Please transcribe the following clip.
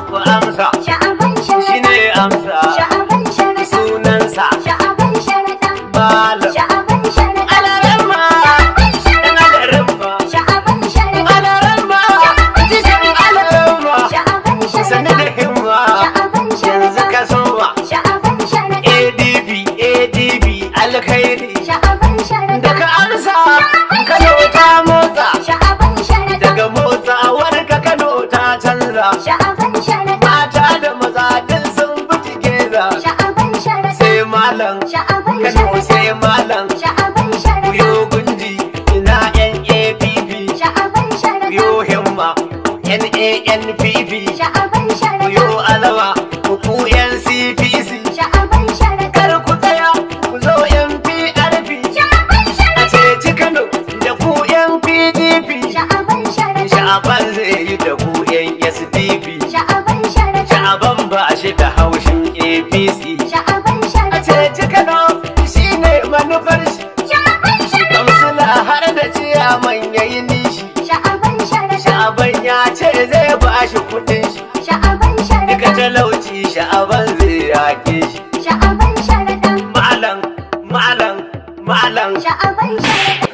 Ku amsa. Sha'aban sharaɗa. Shine amsa. Sha'aban sharaɗa. Sunansa. Sha'aban sharaɗa. Malam. Sha'aban sharaɗa. Alarama. Sha'aban sharaɗa. Alarama. Sha'aban sharaɗa. Alarama. Cikin alarama. Sha'aban sharaɗa. Sani da himma. Sha'aban Yanzu sharaɗa. ka soma. Sha'aban sharaɗa. ADB alkhairi. Sha'aban sharaɗa. Daga amsa Kano ta motsa. Sha'aban sharaɗa. Daga motsawar ka Kano ta canza. Sha'aban sharaɗa. Mata da maza din sun bi tigeza. Sha'aban sharaɗa. Sai malam Sha'aban Kano sharaɗa. sai malam. Sha'aban sharaɗa. Kuyo gundi ina NAPP. Sha'aban sharaɗa. Kuyo himma NANPP. Sha'aban sharaɗa. Kuyo alawa ku NCPC. Sha'aban sharaɗa. Kar ku tsaya ku zo NPRP. Sha'aban A sharaɗa. ceci Kano da ku PDP. Sha'aban sharaɗa. Sha'aban zai yi da ku SDP. Sha'aban sharaɗa. Sha'aban ba shi da haushin APC. Sha'aban A sharaɗa. ceci Kano shi ne manufar shi. Sha'aban sharaɗa. Kamsila har da ciyaman yayi nishi. Sha'aban sharaɗa. Sha'aban ya ce zai ba shi kuɗin shi. Sha'aban Duka sharaɗa. talauci Sha'aban zai yake shi. Sha'aban sharaɗa. Malam. Sha'aban sharaɗa.